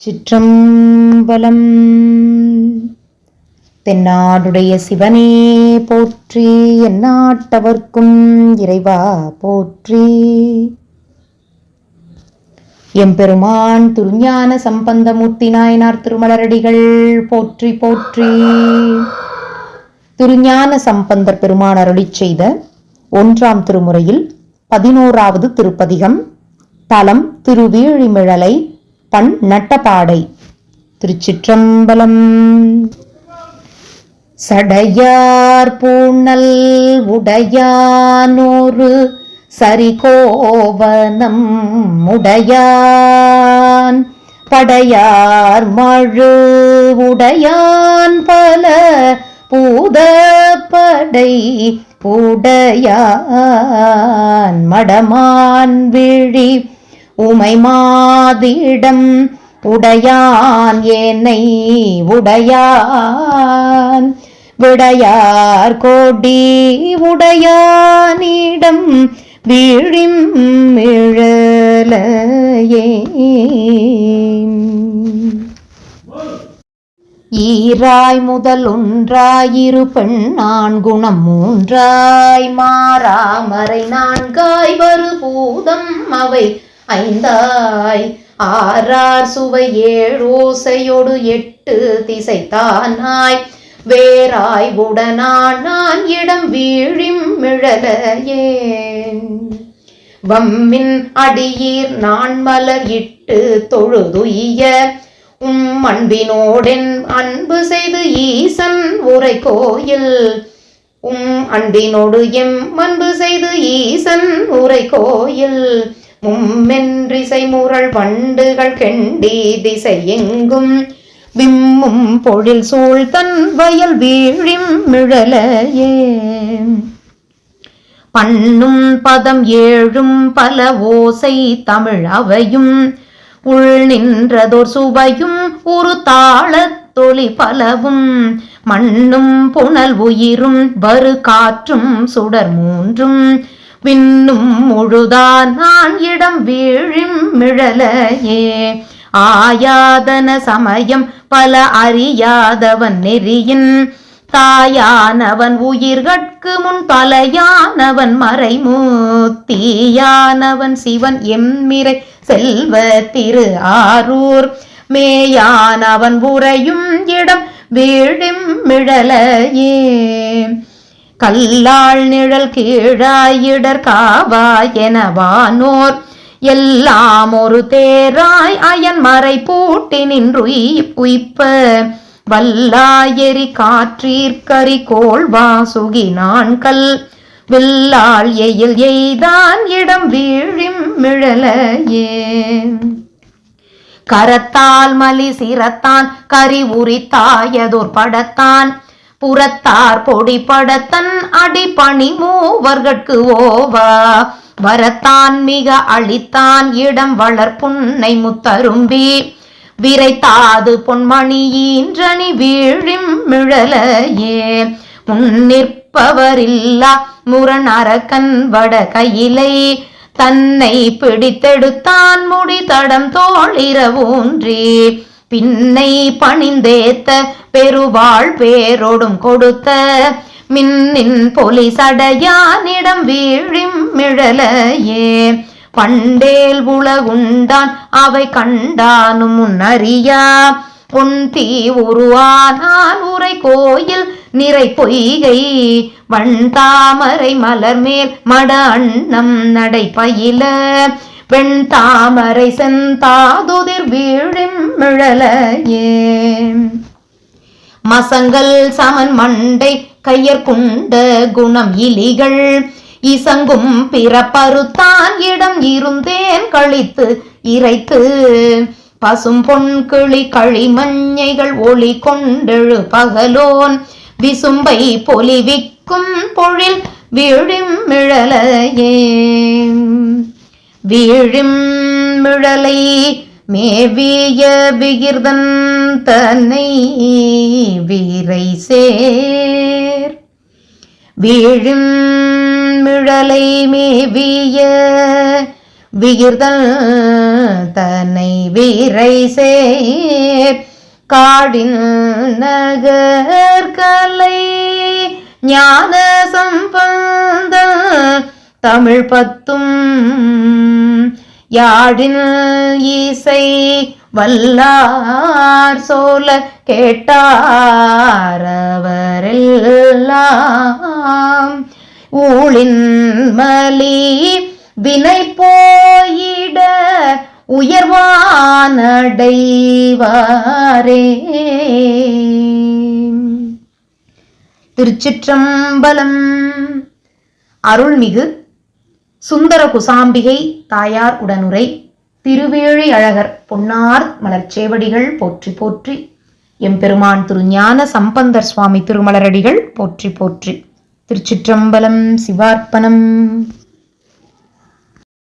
சிற்றம்பலம். தென்னாடுடைய சிவனே போற்றி, எந்நாட்டவர்க்கும் இறைவா போற்றி. எம்பெருமான் திருஞான சம்பந்தமூர்த்தி நாயனார் திருமலரடிகள் போற்றி போற்றி. திருஞான சம்பந்தர் பெருமான் அருளிச் செய்த 1ஆம் திருமுறையில் 11வது திருப்பதிகம். தலம் திருவீழிமிழலை, பண் நட்டபாடை. திருச்சிற்றம்பலம். சடையார் பூணல் உடையானோரு சரிகோவனம் உடையான், படையார் மழு உடையான் பல பூதப்படை உடையான், மடமான் விழி உமை மாதிடம் உடையான், ஏனை உடையான், விடையார் கோடி உடையானிடம் வீழிம் மிழலையே. ஈராய் முதல் ஒன்றாயிரு பெண்ணான் குணம் மூன்றாய் மாறாமறை நான்காய் வரு பூதம் அவை ஐந்தாய், ஆறார் சுவை ஏழோசையொடு 8 திசை தானாய், வேறாய் உடனான் இடம் வீழிம் மிழலையே. வம்மின் அடியீர் நான் மலர் இட்டு தொழுதுய்ய, அன்பினோடென் அன்பு செய்து ஈசன் உரை கோயில், அன்பினோடு எம் அன்பு செய்து ஈசன் உரை கோயில், மும்மென்றிசை முரள் வண்டுகள் கெண்டி திசை எங்கும் விம்மும் பொழில் சூழ் தன் வயல் வீழிம் மிழலையே. பண்ணும் பதம் 7 பல ஓசை தமிழ் அவையும், உள் நின்றதோர் சுவையும் ஒரு தாளத்தொளி பலவும், மண்ணும் புனல் உயிரும் வரு காற்றும் சுடர் 3ம், விண்ணும் முழுதான் நான் இடம் வீழிம் மிழலையே. ஆயாதன சமயம் பல அறியாதவன் நெறியின், தாயானவன் உயிர்கட்கு முன் தலையானவன் மறைமூத்தீயானவன் சிவன் எம்மிரை செல்வ திரு ஆரூர், மேயானவன் உறையும் இடம் வீழிம் மிழலையே. கல்லாள் நிழல் கீழாயிடர் காவாய் எனவானோர், எல்லாம் ஒரு தேராய் அயன் மறை பூட்டி நின்று உய்ப்ப, வல்லாயெறி காற்றீர்கரி கோள் வாசுகி நான்கல், வில்லாள் எயில் எய்தான் இடம் வீழிம் மிழலையே. கரத்தால் மலி சிரத்தான் கரி உரித்தாயதோர் படத்தான், புறத்தார் பொடி படத்தன் அடி பணி மூவர்கட்கு ஓவா, வரத்தான் மிக அளித்தான் இடம் வளர்ப்புன்னை முத்தரும்பி, விரைத்தாது பொன்மணியின்றனி வீழிம் மிழலையே. முன்னிற்பவரில்லா முரண் அரக்கன் வட கையிலை, தன்னை பிடித்தெடுத்தான் முடி தடம் தோளிர ஊன்றி, பின்னை பணிந்தேத்த பெருவாள் பேரோடும் கொடுத்த, மின்னின் பொலி சடையானிடம் வீழிம் மிழலையே. பண்டேல் உலகுண்டான் அவை கண்டானும் முன்னறியா, பொன்தீ உருவானான் உரை கோயில் நிறை பொய்கை, வண்தாமரை மலர் மேல் மட அன்னம் நடை பயில, வெண்தாமரை செந்தாதுதிர் வீழிம் மிழலையே. மசங்கள் சமன் மண்டை கையற்குண்ட குணம் இலிகள், இசங்கும் பிறப்பறுத்தான் இடம் இருந்தேன் கழித்து இறைத்து, பசும் பொன் கிளி களிமஞ்சைகள் ஒளி கொண்டெழு பகலோன், விசும்பை பொலிவிக்கும் பொழில் வீழிம் மிழலையே. வீழிம் மிழலை மேவிய விகிர்தன் தன்னை வீரை சேர், வீழும் மிழலை மேவிய விகிர்தல் தன்னை வீரை சேர் காடின் நகர்கலை ஞான சம்பந்த தமிழ் பத்தும் யாழின் இசை வல்லார் சோல கேட்டாரவரெல்லாம் ஊழின் மலி வினை போயிட உயர்வானடைவாரே. திருச்சிற்றம்பலம். அருள்மிகு சுந்தர குசாம்பிகை தாயார் உடனுரை திருவேழி அழகர் பொன்னார் மலர்ச்சேவடிகள் போற்றி போற்றி. எம்பெருமான் திருஞான சம்பந்தர் சுவாமி திருமலரடிகள் போற்றி போற்றி. திருச்சிற்றம்பலம். சிவார்ப்பணம்.